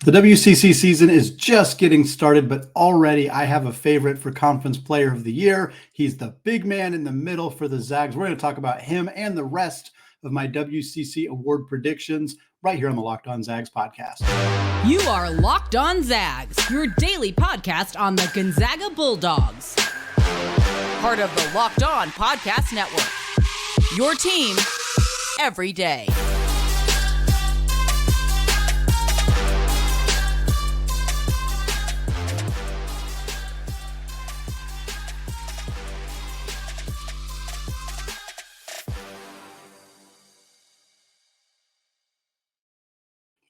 The WCC season is just getting started, but already I have a favorite for Conference Player of the Year. He's the big man in the middle for the Zags. We're going to talk about him and the rest of my WCC award predictions right here on the Locked On Zags podcast. You are Locked On Zags, your daily podcast on the Gonzaga Bulldogs. Part of the Locked On Podcast Network. Your team every day.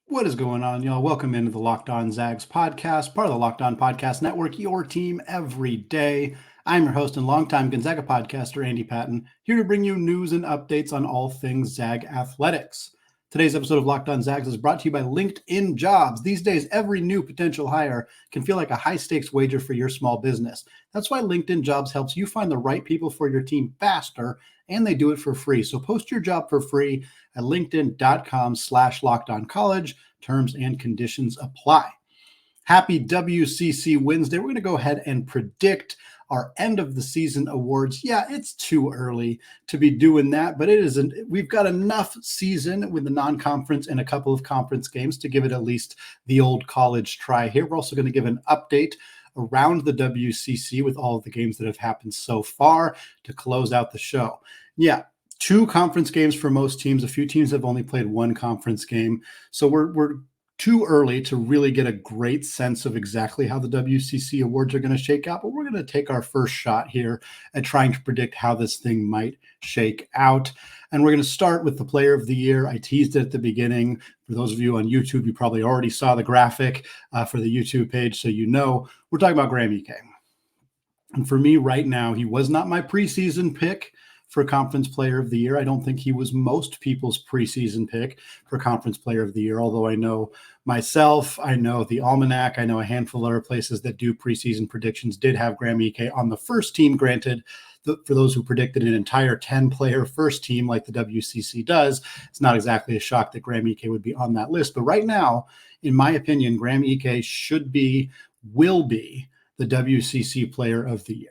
What is going on, y'all? Welcome into the Locked On Zags podcast, part of the Locked On Podcast Network, your team every day. I'm your host and longtime Gonzaga podcaster, Andy Patton, here to bring you news and updates on all things Zag athletics. Today's episode of Locked On Zags is brought to you by LinkedIn Jobs. These days, every new potential hire can feel like a high-stakes wager for your small business. That's why LinkedIn Jobs helps you find the right people for your team faster, and they do it for free. So post your job for free at linkedin.com/lockedoncollege. Terms and conditions apply. Happy WCC Wednesday. We're going to go ahead and predict our end of the season awards. Yeah, it's too early to be doing that, but we've got enough season with the non-conference and a couple of conference games to give it at least the old college try here. We're also going to give an update around the WCC with all of the games that have happened so far to close out the show. Yeah, 2 conference games for most teams. A few teams have only played 1 conference game. So we're too early to really get a great sense of exactly how the WCC awards are going to shake out, but we're going to take our first shot here at trying to predict how this thing might shake out. And we're going to start with the Player of the Year. I teased it at the beginning. For those of you on YouTube, you probably already saw the graphic for the YouTube page, so you know we're talking about Graham Ike. And for me right now, he was not my preseason pick for Conference Player of the Year. I don't think he was most people's preseason pick for Conference Player of the Year, although I know myself, I know the Almanac, I know a handful of other places that do preseason predictions did have Graham Ike on the first team. Granted, for those who predicted an entire 10-player first team like the WCC does, it's not exactly a shock that Graham Ike would be on that list. But right now, in my opinion, Graham Ike will be the WCC Player of the Year.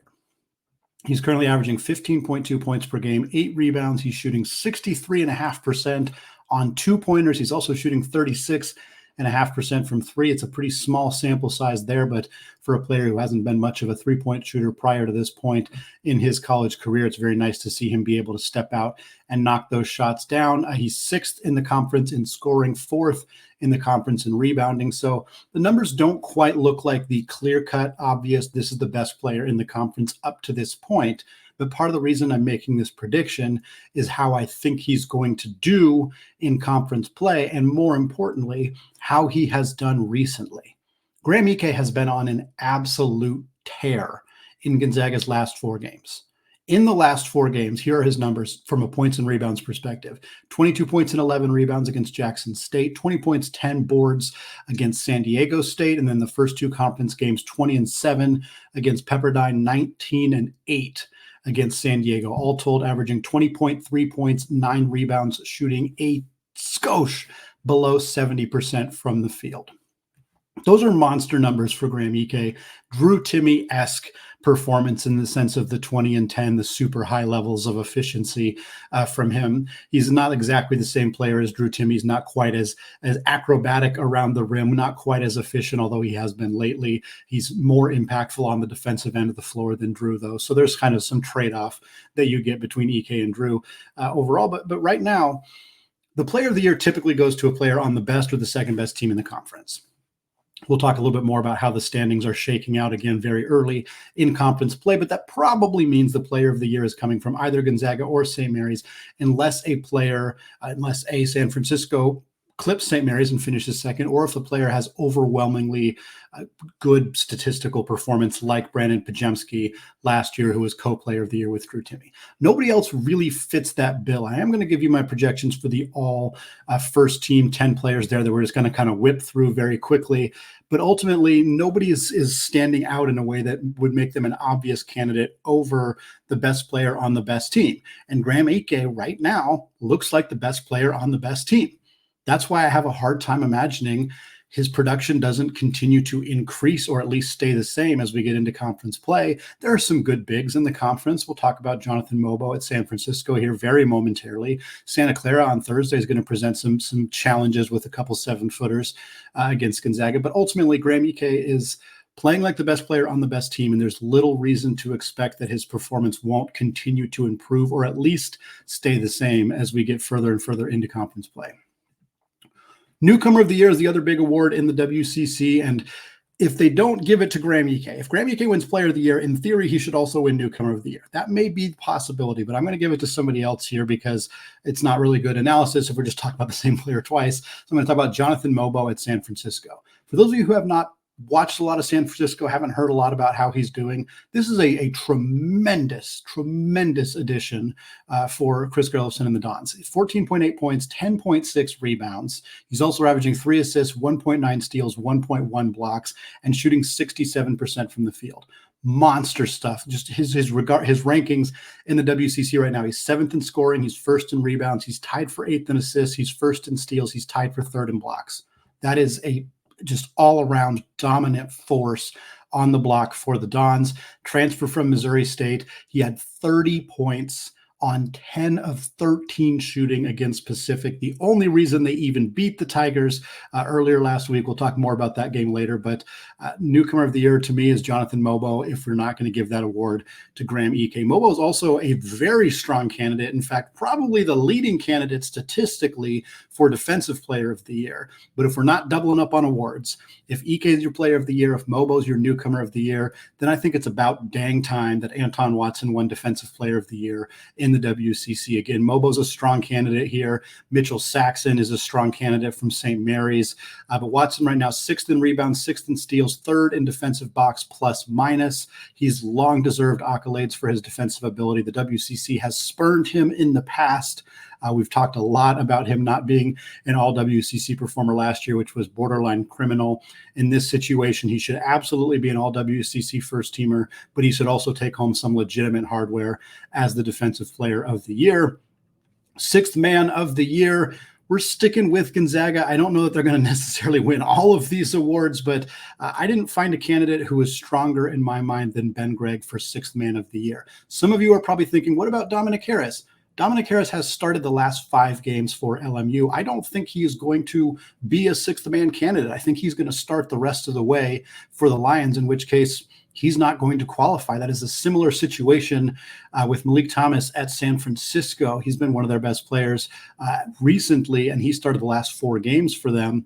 He's currently averaging 15.2 points per game, 8 rebounds. He's shooting 63.5% on 2-pointers. He's also shooting 36.5% from 3. It's a pretty small sample size there, but for a player who hasn't been much of a 3-point shooter prior to this point in his college career, it's very nice to see him be able to step out and knock those shots down. He's 6th in the conference in scoring, 4th in the conference in rebounding. So the numbers don't quite look like the clear-cut, obvious, this is the best player in the conference up to this point. But part of the reason I'm making this prediction is how I think he's going to do in conference play, and more importantly, how he has done recently. Graham Ike has been on an absolute tear in Gonzaga's last 4 games. In the last 4 games, here are his numbers from a points and rebounds perspective. 22 points and 11 rebounds against Jackson State, 20 points, 10 boards against San Diego State, and then the first 2 conference games, 20 and 7 against Pepperdine, 19 and 8 against San Diego. All told, averaging 20.3 points, 9 rebounds, shooting a skosh below 70% from the field. Those are monster numbers for Graham Ike. Drew Timme-esque performance in the sense of the 20 and 10, the super high levels of efficiency from him. He's not exactly the same player as Drew Timme. He's not quite as acrobatic around the rim, not quite as efficient, although he has been lately. He's more impactful on the defensive end of the floor than Drew, though. So there's kind of some trade-off that you get between Ike and Drew overall. But right now, the Player of the Year typically goes to a player on the best or the second best team in the conference. We'll talk a little bit more about how the standings are shaking out again very early in conference play, but that probably means the Player of the Year is coming from either Gonzaga or St. Mary's, unless a San Francisco clips St. Mary's and finishes second, or if the player has overwhelmingly good statistical performance like Brandon Pajemski last year, who was co-player of the year with Drew Timme. Nobody else really fits that bill. I am going to give you my projections for the all first team 10 players there that we're just going to kind of whip through very quickly. But ultimately, nobody is standing out in a way that would make them an obvious candidate over the best player on the best team. And Graham Ike right now looks like the best player on the best team. That's why I have a hard time imagining his production doesn't continue to increase or at least stay the same as we get into conference play. There are some good bigs in the conference. We'll talk about Jonathan Mobo at San Francisco here very momentarily. Santa Clara on Thursday is going to present some challenges with a couple 7-footers against Gonzaga. But ultimately, Graham Ike is playing like the best player on the best team, and there's little reason to expect that his performance won't continue to improve or at least stay the same as we get further and further into conference play. Newcomer of the Year is the other big award in the WCC, and if they don't give it to Graham Ike, if Graham Ike wins Player of the Year, in theory, he should also win Newcomer of the Year. That may be a possibility, but I'm going to give it to somebody else here because it's not really good analysis if we're just talking about the same player twice. So I'm going to talk about Jonathan Mobo at San Francisco. For those of you who have not watched a lot of San Francisco, haven't heard a lot about how he's doing, this is a tremendous addition for Chris Gerlofson and the Dons. 14.8 points, 10.6 rebounds. He's also averaging 3 assists, 1.9 steals, 1.1 blocks, and shooting 67% from the field. Monster stuff. Just his rankings in the WCC right now. He's 7th in scoring. He's 1st in rebounds. He's tied for 8th in assists. He's 1st in steals. He's tied for 3rd in blocks. That is a just all-around dominant force on the block for the Dons. Transfer from Missouri State. He had 30 points on 10 of 13 shooting against Pacific. The only reason they even beat the Tigers earlier last week, we'll talk more about that game later, but Newcomer of the Year to me is Jonathan Mobo, if we're not going to give that award to Graham Ike. Mobo is also a very strong candidate. In fact, probably the leading candidate statistically for Defensive Player of the Year. But if we're not doubling up on awards, if Ike is your Player of the Year, if Mobo is your Newcomer of the Year, then I think it's about dang time that Anton Watson won Defensive Player of the Year in the WCC. Again, Mobo's a strong candidate here. Mitchell Saxon is a strong candidate from St. Mary's. But Watson right now, 6th in rebounds, 6th in steals, 3rd in defensive box plus minus. He's long deserved accolades for his defensive ability. The WCC has spurned him in the past. We've talked a lot about him not being an all-WCC performer last year, which was borderline criminal. In this situation, he should absolutely be an all-WCC first-teamer, but he should also take home some legitimate hardware as the Defensive Player of the Year. 6th Man of the Year, we're sticking with Gonzaga. I don't know that they're going to necessarily win all of these awards, but I didn't find a candidate who was stronger in my mind than Ben Gregg for 6th Man of the Year. Some of you are probably thinking, what about Dominick Harris? Dominick Harris has started the last 5 games for LMU. I don't think he is going to be a 6th man candidate. I think he's going to start the rest of the way for the Lions, in which case he's not going to qualify. That is a similar situation with Malik Thomas at San Francisco. He's been one of their best players recently, and he started the last 4 games for them.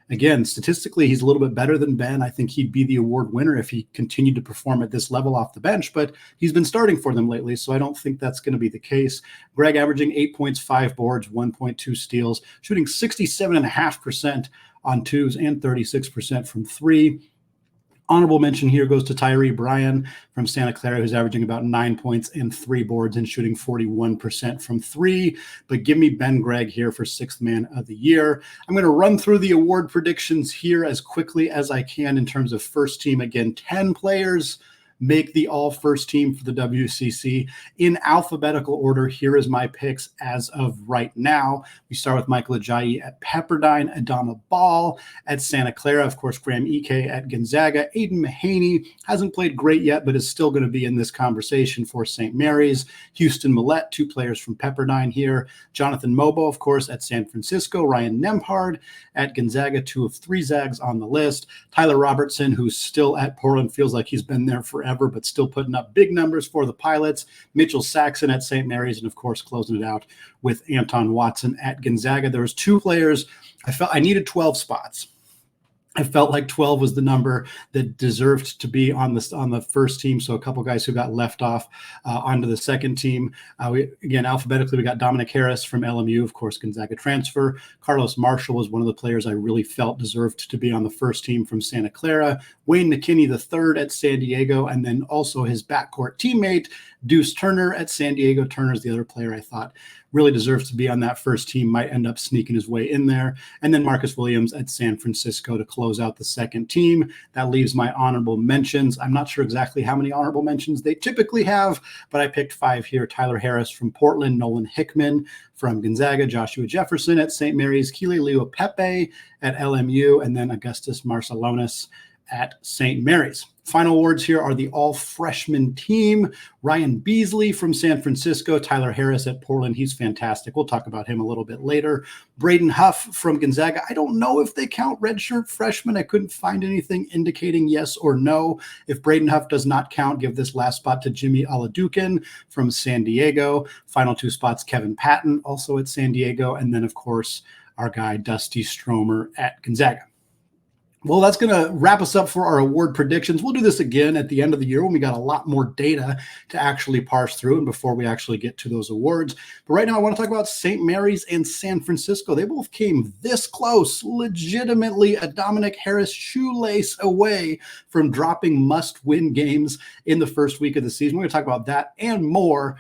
Again, statistically, he's a little bit better than Ben. I think he'd be the award winner if he continued to perform at this level off the bench, but he's been starting for them lately, so I don't think that's going to be the case. Gregg averaging 8 points, 5 boards, 1.2 steals, shooting 67.5% on 2s and 36% from 3. Honorable mention here goes to Tyree Bryan from Santa Clara, who's averaging about 9 points and 3 boards and shooting 41% from 3. But give me Ben Gregg here for 6th Man of the Year. I'm going to run through the award predictions here as quickly as I can in terms of first team. Again, 10 players make the all first team for the WCC in alphabetical order. Here is my picks as of right now. We start with Michael Ajayi at Pepperdine, Adama Bal at Santa Clara, of course, Graham Ike at Gonzaga. Aiden Mahaney hasn't played great yet, but is still going to be in this conversation for St. Mary's. Houston Millett, 2 players from Pepperdine here. Jonathan Mobo, of course, at San Francisco. Ryan Nembhard at Gonzaga, 2 of 3 Zags on the list. Tyler Robertson, who's still at Portland, feels like he's been there forever, but still putting up big numbers for the Pilots. Mitchell Saxon at St. Mary's, and of course closing it out with Anton Watson at Gonzaga. There was 2 players. I felt I needed 12 spots. I felt like 12 was the number that deserved to be on the first team. So a couple guys who got left off onto the second team. Again, alphabetically, we got Dominick Harris from LMU, of course, Gonzaga transfer. Carlos Marshall was one of the players I really felt deserved to be on the first team from Santa Clara. Wayne McKinney III at San Diego, and then also his backcourt teammate, Deuce Turner at San Diego. Turner's the other player I thought really deserves to be on that first team, might end up sneaking his way in there. And then Marcus Williams at San Francisco to close out the second team. That leaves my honorable mentions. I'm not sure exactly how many honorable mentions they typically have, but I picked 5 here. Tyler Harris from Portland, Nolan Hickman from Gonzaga, Joshua Jefferson at St. Mary's, Keely Leo Pepe at LMU, and then Augustus Marcelonis at St. Mary's. Final awards here are the all-freshman team. Ryan Beasley from San Francisco, Tyler Harris at Portland. He's fantastic. We'll talk about him a little bit later. Braden Huff from Gonzaga. I don't know if they count redshirt freshmen. I couldn't find anything indicating yes or no. If Braden Huff does not count, give this last spot to Jimmy Oladukin from San Diego. Final 2 spots, Kevin Patton, also at San Diego. And then, of course, our guy Dusty Stromer at Gonzaga. Well, that's going to wrap us up for our award predictions. We'll do this again at the end of the year when we got a lot more data to actually parse through and before we actually get to those awards. But right now I want to talk about St. Mary's and San Francisco. They both came this close, legitimately a Dominick Harris shoelace away from dropping must-win games in the first week of the season. We're going to talk about that and more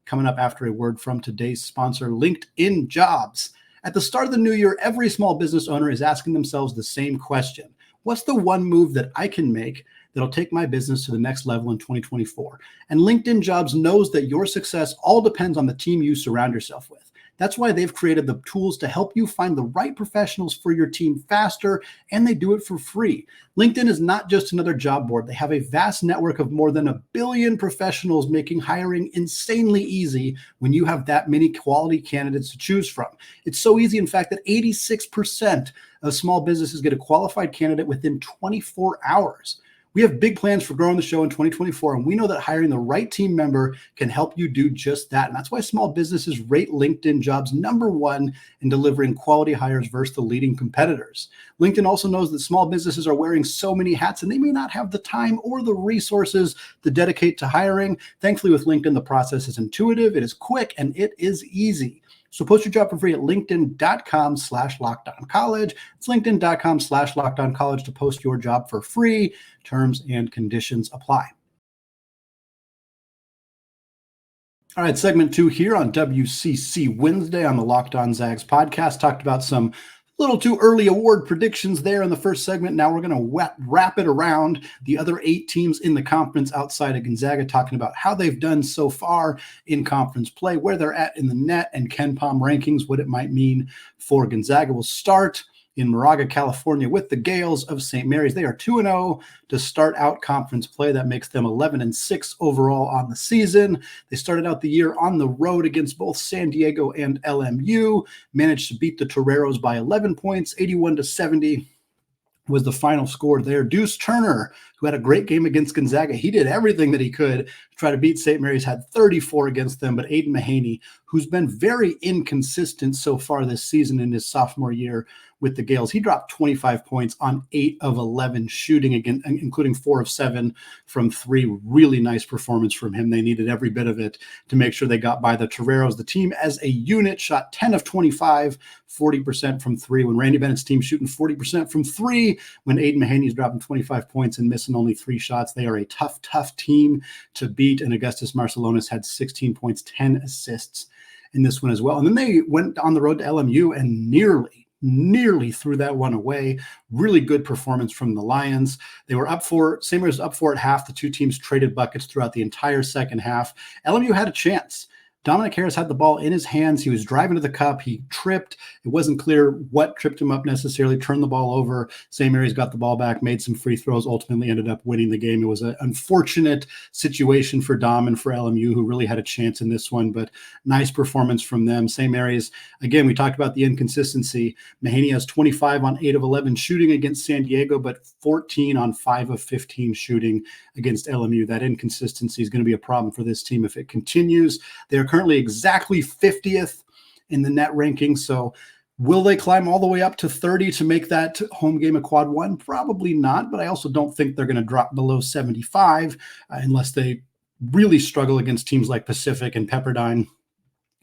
coming up after a word from today's sponsor, LinkedIn Jobs. At the start of the new year, every small business owner is asking themselves the same question. What's the one move that I can make that'll take my business to the next level in 2024? And LinkedIn Jobs knows that your success all depends on the team you surround yourself with. That's why they've created the tools to help you find the right professionals for your team faster, and they do it for free. LinkedIn is not just another job board. They have a vast network of more than 1 billion professionals, making hiring insanely easy when you have that many quality candidates to choose from. It's so easy, in fact, that 86% of small businesses get a qualified candidate within 24 hours. We have big plans for growing the show in 2024, and we know that hiring the right team member can help you do just that. And that's why small businesses rate LinkedIn Jobs #1 in delivering quality hires versus the leading competitors. LinkedIn also knows that small businesses are wearing so many hats, and they may not have the time or the resources to dedicate to hiring. Thankfully, with LinkedIn, the process is intuitive, it is quick, and it is easy. So post your job for free at linkedin.com/lockedoncollege. It's linkedin.com/lockedoncollege to post your job for free. Terms and conditions apply. All right, segment 2 here on WCC Wednesday on the Locked On Zags podcast. Talked about some little too early award predictions there in the first segment. Now we're going to wrap it around the other 8 teams in the conference outside of Gonzaga, talking about how they've done so far in conference play, where they're at in the net and KenPom rankings, what it might mean for Gonzaga. We'll start in Moraga, California with the Gales of St. Mary's. They are 2-0 to start out conference play. That makes them 11-6 overall on the season. They started out the year on the road against both San Diego and LMU, managed to beat the Toreros by 11 points, 81-70. Was the final score there. Deuce Turner, who had a great game against Gonzaga, he did everything that he could to try to beat St. Mary's, had 34 against them, but Aiden Mahaney, who's been very inconsistent so far this season in his sophomore year with the Gales, he dropped 25 points on 8 of 11 shooting, again, including 4 of 7 from 3. Really nice performance from him. They needed every bit of it to make sure they got by the Toreros. The team as a unit shot 10 of 25, 40% from 3. When Randy Bennett's team shooting 40% from 3, when Aiden Mahaney's dropping 25 points and missing only 3 shots, they are a tough team to beat. And Augustus Marcelonis had 16 points, 10 assists in this one as well. And then they went on the road to LMU and nearly threw that one away. Really good performance from the Lions. They were St. Mary's was up 4 at half. The two teams traded buckets throughout the entire second half. LMU had a chance. Dominick Harris had the ball in his hands. He was driving to the cup. He tripped. It wasn't clear what tripped him up necessarily. Turned the ball over. St. Mary's got the ball back, made some free throws, ultimately ended up winning the game. It was an unfortunate situation for Dom and for LMU, who really had a chance in this one, but nice performance from them. St. Mary's, again, we talked about the inconsistency. Mahaney has 25 on 8 of 11 shooting against San Diego, but 14 on 5 of 15 shooting against LMU. That inconsistency is going to be a problem for this team if it continues. They're currently exactly 50th in the net ranking. So will they climb all the way up to 30 to make that home game a quad 1? Probably not, but I also don't think they're going to drop below 75 unless they really struggle against teams like Pacific and Pepperdine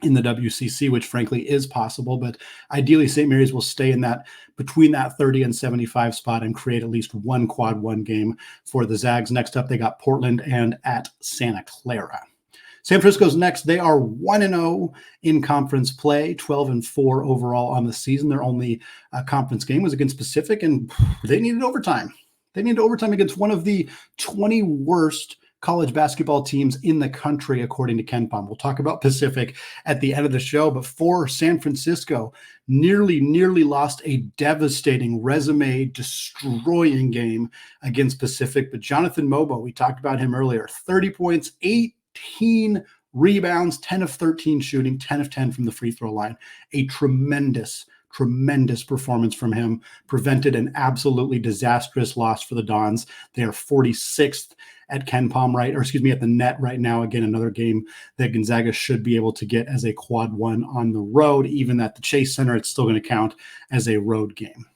in the WCC, which frankly is possible. But ideally, St. Mary's will stay in that between that 30 and 75 spot and create at least one quad 1 game for the Zags. Next up, they got Portland and at Santa Clara. San Francisco's next. They are 1-0 in conference play, 12-4 overall on the season. Their only conference game was against Pacific, and they needed overtime. They needed overtime against one of the 20 worst college basketball teams in the country, according to KenPom. We'll talk about Pacific at the end of the show, but for San Francisco, nearly lost a devastating, resume-destroying game against Pacific. But Jonathan Mobo, we talked about him earlier, 30 points, 18 rebounds, 10 of 13 shooting, 10 of 10 from the free throw line. A tremendous performance from him, prevented an absolutely disastrous loss for the Dons. They are 46th at KenPom at the net right now. Again, another game that Gonzaga should be able to get as a quad one on the road. Even at the Chase Center, it's still going to count as a road game.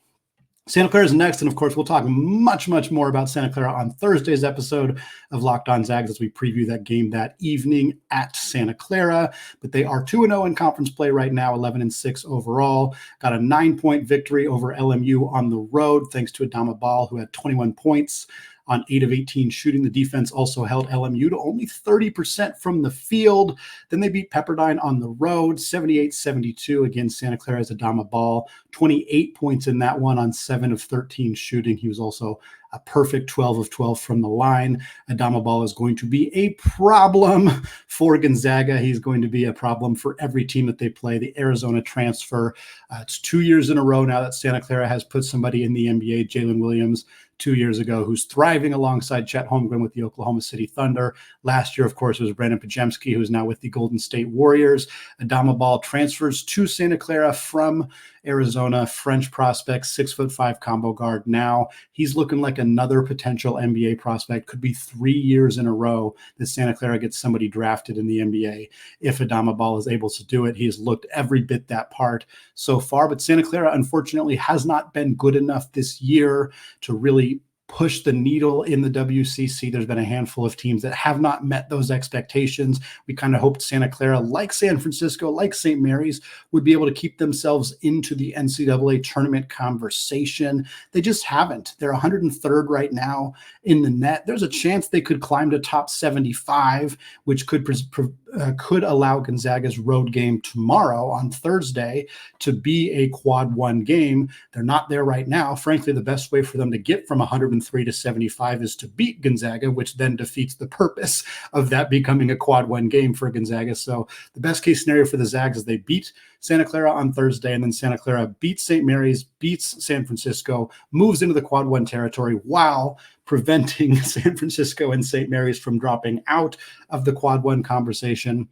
Santa Clara is next, and of course, we'll talk much more about Santa Clara on Thursday's episode of Locked On Zags as we preview that game that evening at Santa Clara. But they are 2-0 in conference play right now, 11-6 overall. Got a 9-point victory over LMU on the road, thanks to Adama Bal, who had 21 points on 8 of 18 shooting. The defense also held LMU to only 30% from the field. Then they beat Pepperdine on the road, 78-72 against Santa Clara's Adama Bal, 28 points in that one on 7 of 13 shooting. He was also a perfect 12 of 12 from the line. Adama Bal is going to be a problem for Gonzaga. He's going to be a problem for every team that they play. The Arizona transfer, it's 2 years in a row now that Santa Clara has put somebody in the NBA, Jalen Williams, 2 years ago, who's thriving alongside Chet Holmgren with the Oklahoma City Thunder. Last year, of course, it was Brandon Pajemski, who's now with the Golden State Warriors. Adama Bal transfers to Santa Clara from Arizona, French prospect, 6'5" combo guard. Now he's looking like another potential NBA prospect. Could be 3 years in a row that Santa Clara gets somebody drafted in the NBA. If Adama Bal is able to do it, he's looked every bit that part so far. But Santa Clara, unfortunately, has not been good enough this year to really push the needle in the WCC. There's been a handful of teams that have not met those expectations. We kind of hoped Santa Clara, like San Francisco, like St. Mary's, would be able to keep themselves into the NCAA tournament conversation. They just haven't. They're 103rd right now in the net. There's a chance they could climb to top 75, which could allow Gonzaga's road game tomorrow on Thursday to be a quad one game. They're not there right now. Frankly, the best way for them to get from 103 to 75 is to beat Gonzaga, which then defeats the purpose of that becoming a quad one game for Gonzaga. So the best case scenario for the Zags is they beat Santa Clara on Thursday, and then Santa Clara beats St. Mary's, beats San Francisco, moves into the quad one territory while preventing San Francisco and St. Mary's from dropping out of the quad one conversation.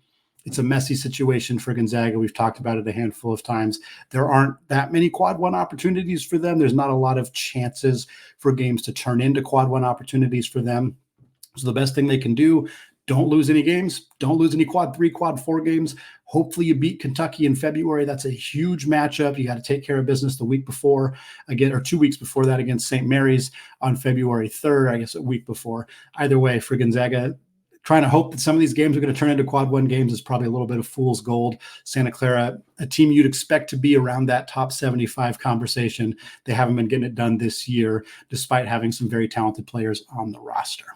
It's a messy situation for Gonzaga. We've talked about it a handful of times. There aren't that many quad one opportunities for them. There's not a lot of chances for games to turn into quad one opportunities for them. So the best thing they can do, don't lose any games. Don't lose any quad 3, quad 4 games. Hopefully you beat Kentucky in February. That's a huge matchup. You got to take care of business the week before, again, or 2 weeks before that against St. Mary's on February 3rd, I guess a week before. Either way, for Gonzaga, trying to hope that some of these games are going to turn into quad one games is probably a little bit of fool's gold. Santa Clara, a team you'd expect to be around that top 75 conversation. They haven't been getting it done this year, despite having some very talented players on the roster.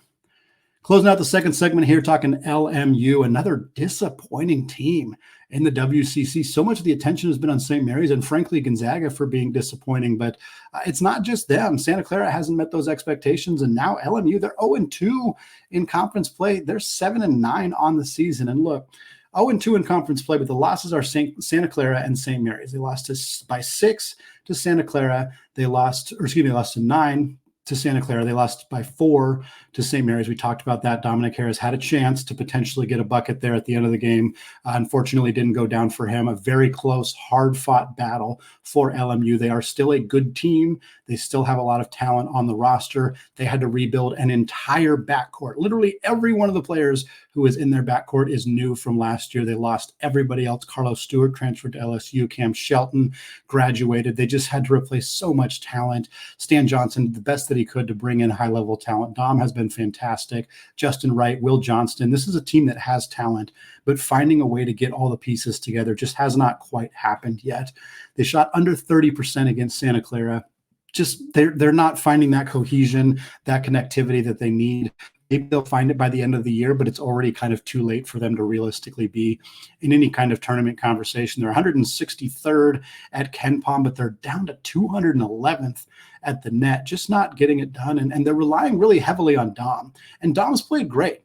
Closing out the second segment here, talking LMU, another disappointing team in the WCC. So much of the attention has been on St. Mary's and, frankly, Gonzaga for being disappointing. But it's not just them. Santa Clara hasn't met those expectations. And now LMU, they're 0-2 in conference play. They're 7-9 on the season. And look, 0-2 in conference play, but the losses are Santa Clara and St. Mary's. They lost by 6 to Santa Clara. They lost to 9 to Santa Clara. They lost by 4 to St. Mary's. We talked about that. Dominick Harris had a chance to potentially get a bucket there at the end of the game. Unfortunately, didn't go down for him. A very close, hard-fought battle for LMU. They are still a good team. They still have a lot of talent on the roster. They had to rebuild an entire backcourt. Literally every one of the players who is in their backcourt is new from last year. They lost everybody else. Carlos Stewart transferred to LSU. Cam Shelton graduated. They just had to replace so much talent. Stan Johnson did the best that he could to bring in high-level talent. Dom has been fantastic. Justin Wright, Will Johnston. This is a team that has talent, but finding a way to get all the pieces together just has not quite happened yet. They shot under 30% against Santa Clara. Just they're not finding that cohesion, that connectivity that they need. Maybe they'll find it by the end of the year, but it's already kind of too late for them to realistically be in any kind of tournament conversation. They're 163rd at KenPom, but they're down to 211th at the net, just not getting it done. And they're relying really heavily on Dom. And Dom's played great.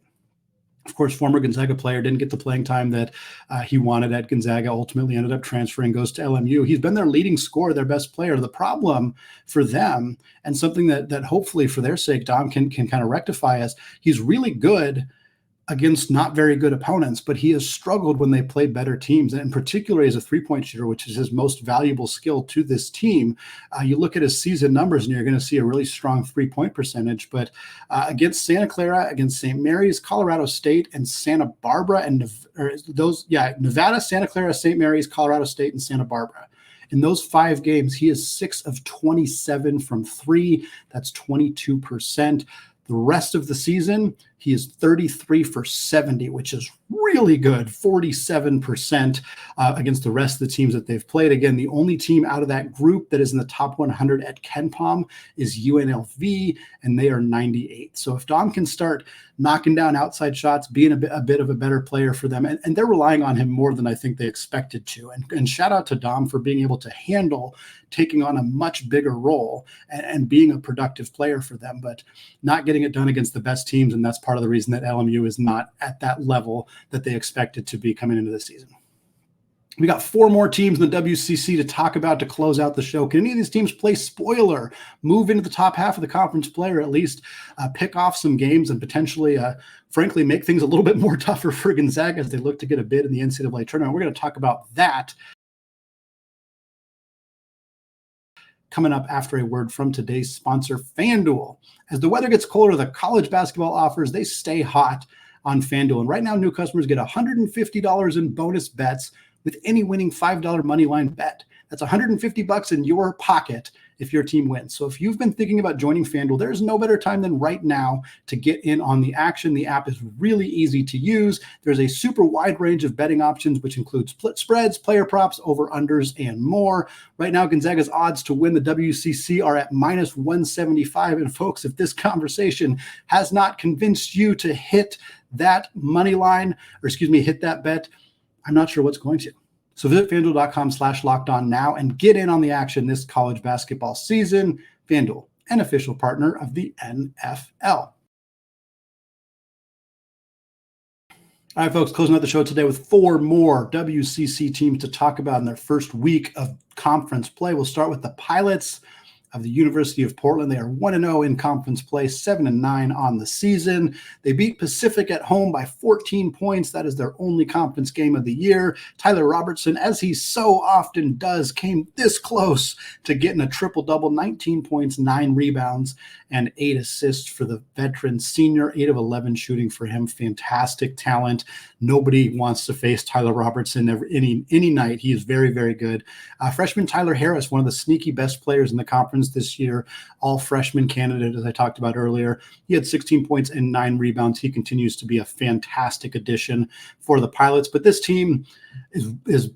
Of course, former Gonzaga player, didn't get the playing time that he wanted at Gonzaga, ultimately ended up transferring, goes to LMU. He's been their leading scorer, their best player. The problem for them, and something that hopefully for their sake Dom can kind of rectify, is he's really good against not very good opponents, but he has struggled when they play better teams, and particularly as a three-point shooter, which is his most valuable skill to this team. You look at his season numbers and you're going to see a really strong three-point percentage, but against Santa Clara, against St. Mary's, Colorado State, and Santa Barbara, Nevada, Santa Clara, St. Mary's, Colorado State, and Santa Barbara. In those 5 games, he is 6 of 27 from 3. That's 22%. The rest of the season, he is 33 for 70, which is really good, 47% against the rest of the teams that they've played. Again, the only team out of that group that is in the top 100 at KenPom is UNLV, and they are 98. So if Dom can start knocking down outside shots, being a bit of a better player for them, and they're relying on him more than I think they expected to. And shout out to Dom for being able to handle taking on a much bigger role and being a productive player for them, but not getting it done against the best teams. And that's part of the reason that LMU is not at that level that they expected to be coming into the season. We got 4 more teams in the WCC to talk about to close out the show. Can any of these teams play spoiler, move into the top half of the conference play, or at least pick off some games and potentially, frankly, make things a little bit more tougher for Gonzaga as they look to get a bid in the NCAA tournament? We're going to talk about that coming up after a word from today's sponsor, FanDuel. As the weather gets colder, the college basketball offers, they stay hot on FanDuel. And right now, new customers get $150 in bonus bets with any winning $5 money line bet. That's $150 in your pocket if your team wins. So if you've been thinking about joining FanDuel, there's no better time than right now to get in on the action. The app is really easy to use. There's a super wide range of betting options, which includes split spreads, player props, over-unders, and more. Right now, Gonzaga's odds to win the WCC are at -175. And folks, if this conversation has not convinced you to hit that money line, hit that bet, I'm not sure what's going to. So visit FanDuel.com/lockedon now and get in on the action this college basketball season. FanDuel, an official partner of the NFL. All right, folks, closing out the show today with 4 more WCC teams to talk about in their first week of conference play. We'll start with the Pilots of the University of Portland. They are 1-0 in conference play, 7-9 on the season. They beat Pacific at home by 14 points. That is their only conference game of the year. Tyler Robertson, as he so often does, came this close to getting a triple-double, 19 points, 9 rebounds, and 8 assists for the veteran senior, 8 of 11 shooting for him. Fantastic talent. Nobody wants to face Tyler Robertson any night. He is very, very good. Freshman Tyler Harris, one of the sneaky best players in the conference this year, all freshman candidate, as I talked about earlier. He had 16 points and 9 rebounds. He continues to be a fantastic addition for the Pilots. But this team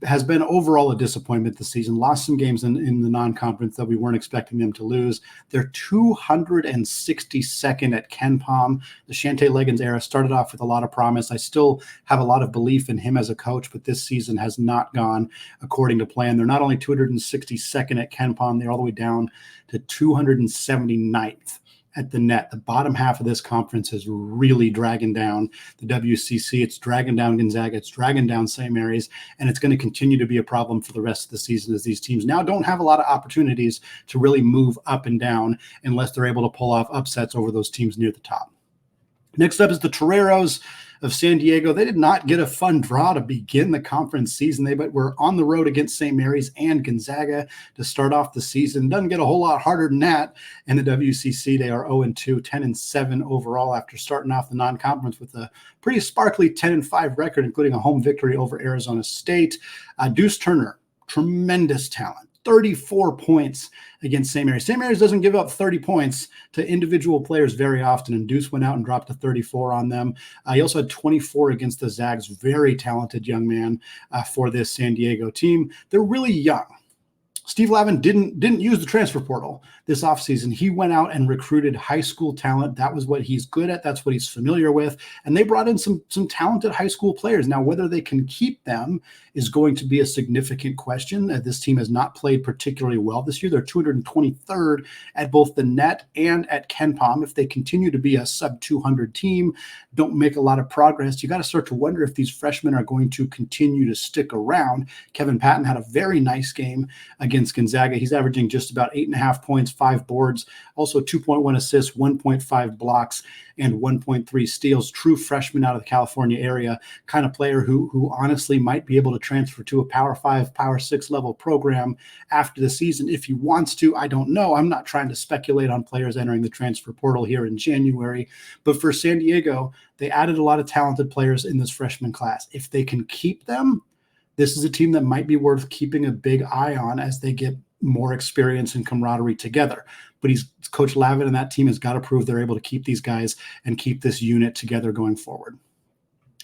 has been overall a disappointment this season. Lost some games in the non-conference that we weren't expecting them to lose. They're 262nd at KenPom. The Shante Leggins era started off with a lot of promise. I still have a lot of belief in him as a coach, but this season has not gone according to plan. They're not only 262nd at KenPom, they're all the way down to 279th at the net. The bottom half of this conference is really dragging down the WCC. It's dragging down Gonzaga. It's dragging down St. Mary's, and it's going to continue to be a problem for the rest of the season as these teams now don't have a lot of opportunities to really move up and down unless they're able to pull off upsets over those teams near the top. Next up is the Toreros of San Diego. They did not get a fun draw to begin the conference season. They were on the road against St. Mary's and Gonzaga to start off the season. Doesn't get a whole lot harder than that. In the WCC, they are 0-2, 10-7 overall after starting off the non-conference with a pretty sparkly 10-5 record, including a home victory over Arizona State. Deuce Turner, tremendous talent. 34 points against St. Mary's. St. Mary's doesn't give up 30 points to individual players very often, and Deuce went out and dropped a 34 on them. He also had 24 against the Zags. Very talented young man for this San Diego team. They're really young. Steve Lavin didn't use the transfer portal this offseason. He went out and recruited high school talent. That was what he's good at. That's what he's familiar with. And they brought in some talented high school players. Now, whether they can keep them is going to be a significant question. This team has not played particularly well this year. They're 223rd at both the net and at KenPom. If they continue to be a sub 200 team, don't make a lot of progress, you got to start to wonder if these freshmen are going to continue to stick around. Kevin Patton had a very nice game against Gonzaga. He's averaging just about 8.5 points, 5 boards, also 2.1 assists, 1.5 blocks, and 1.3 steals. True freshman out of the California area, kind of player who honestly might be able to transfer to a Power 5, Power 6 level program after the season if he wants to. I don't know. I'm not trying to speculate on players entering the transfer portal here in January. But for San Diego, they added a lot of talented players in this freshman class. If they can keep them, this is a team that might be worth keeping a big eye on as they get more experience and camaraderie together. But Coach Lavin and that team has got to prove they're able to keep these guys and keep this unit together going forward.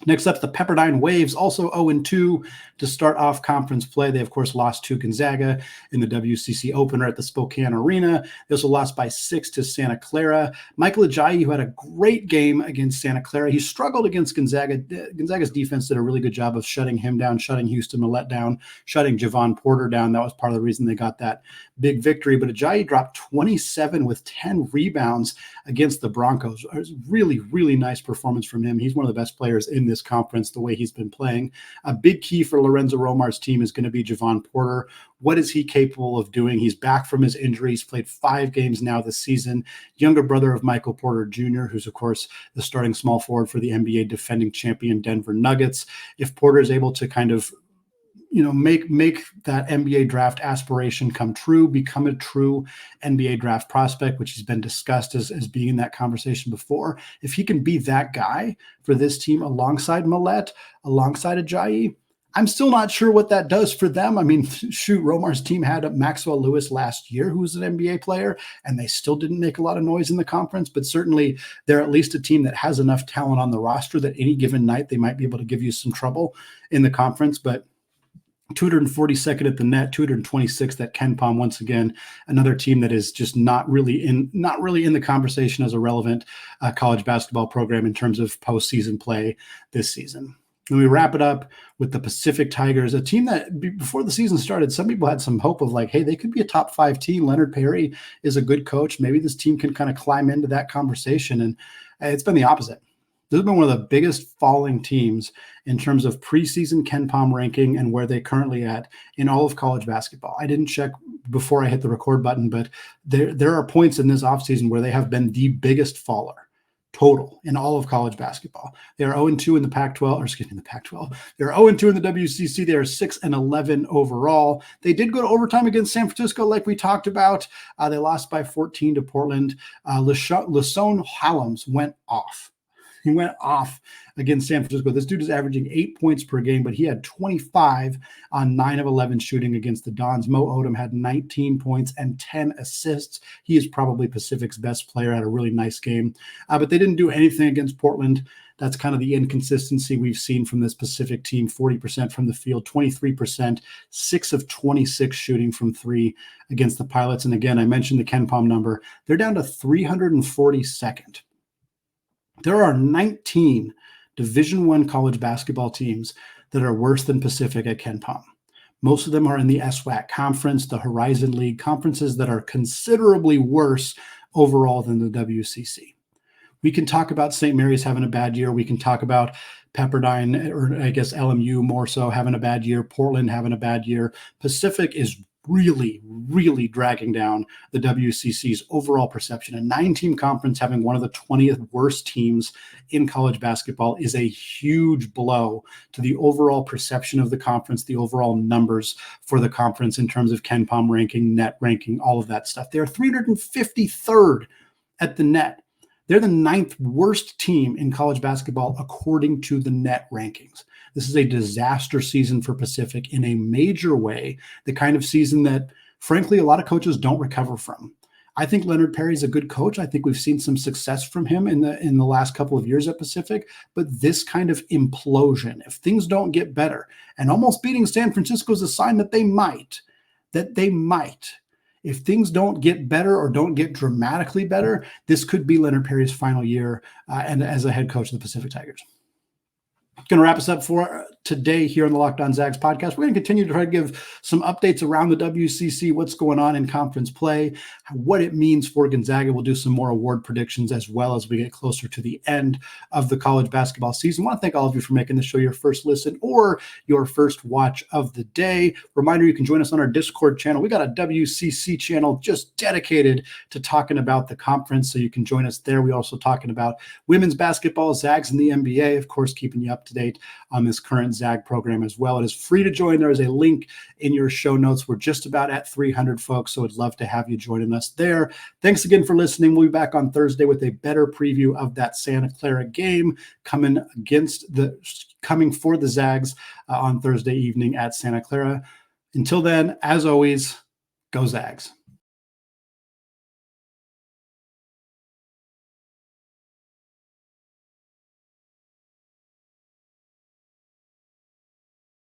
Next up, the Pepperdine Waves, also 0-2 to start off conference play. They, of course, lost to Gonzaga in the WCC opener at the Spokane Arena. They also lost by 6 to Santa Clara. Michael Ajayi, who had a great game against Santa Clara. He struggled against Gonzaga. Gonzaga's defense did a really good job of shutting him down, shutting Houston Millett down, shutting Javon Porter down. That was part of the reason they got that big victory. But Ajayi dropped 27 with 10 rebounds against the Broncos. It was really, really nice performance from him. He's one of the best players in this conference, the way he's been playing. A big key for Lorenzo Romar's team is going to be Javon Porter. What is he capable of doing? He's back from his injury. He's played 5 games now this season. Younger brother of Michael Porter Jr., who's, of course, the starting small forward for the NBA defending champion Denver Nuggets. If Porter is able to kind of make that NBA draft aspiration come true, become a true NBA draft prospect, which has been discussed as being in that conversation before. If he can be that guy for this team alongside Millett, alongside Ajayi, I'm still not sure what that does for them. I mean, shoot, Romar's team had Maxwell Lewis last year, who was an NBA player, and they still didn't make a lot of noise in the conference, but certainly they're at least a team that has enough talent on the roster that any given night they might be able to give you some trouble in the conference. But 242nd at the net, 226th at KenPom. Once again, another team that is just not really in the conversation as a relevant college basketball program in terms of postseason play this season. And we wrap it up with the Pacific Tigers, a team that before the season started, some people had some hope of like, hey, they could be a top 5 team. Leonard Perry is a good coach. Maybe this team can kind of climb into that conversation. And it's been the opposite. This has been one of the biggest falling teams in terms of preseason KenPom ranking and where they're currently at in all of college basketball. I didn't check before I hit the record button, but there are points in this offseason where they have been the biggest faller total in all of college basketball. They are 0-2 in the Pac-12. They're 0-2 in the WCC. They are 6-11 overall. They did go to overtime against San Francisco, like we talked about. They lost by 14 to Portland. Lasone Hallams went off. He went off against San Francisco. This dude is averaging 8 points per game, but he had 25 on 9 of 11 shooting against the Dons. Mo Odom had 19 points and 10 assists. He is probably Pacific's best player, had a really nice game. But they didn't do anything against Portland. That's kind of the inconsistency we've seen from this Pacific team. 40% from the field, 23%, 6 of 26 shooting from 3 against the Pilots. And again, I mentioned the KenPom number. They're down to 342nd. There are 19 Division I college basketball teams that are worse than Pacific at KenPom. Most of them are in the SWAC conference, the Horizon League, conferences that are considerably worse overall than the WCC. We can talk about St. Mary's having a bad year. We can talk about Pepperdine, or I guess LMU more so, having a bad year. Portland having a bad year. Pacific is really, really dragging down the WCC's overall perception. A 9-team conference having one of the 20th worst teams in college basketball is a huge blow to the overall perception of the conference, the overall numbers for the conference in terms of KenPom ranking, net ranking, all of that stuff. They're 353rd at the net. They're the 9th worst team in college basketball according to the net rankings. This is a disaster season for Pacific in a major way, the kind of season that, frankly, a lot of coaches don't recover from. I think Leonard Perry's a good coach. I think we've seen some success from him in the last couple of years at Pacific, but this kind of implosion, if things don't get better, and almost beating San Francisco is a sign that they might, that they might. If things don't get better or don't get dramatically better, this could be Leonard Perry's final year and as a head coach of the Pacific Tigers. Going to wrap us up for today here on the Locked On Zags podcast. We're going to continue to try to give some updates around the WCC, what's going on in conference play, what it means for Gonzaga. We'll do some more award predictions as well as we get closer to the end of the college basketball season. I want to thank all of you for making the show your first listen or your first watch of the day. Reminder, you can join us on our Discord channel. We got a WCC channel just dedicated to talking about the conference, so you can join us there. We're also talking about women's basketball, Zags, and the NBA, of course, keeping you up to date on this current Zag program as well. It is free to join. There is a link in your show notes. We're just about at 300 folks, so I'd love to have you joining us there. Thanks again for listening. We'll be back on Thursday with a better preview of that Santa Clara game coming for the Zags on Thursday evening at Santa Clara. Until then, as always, go Zags.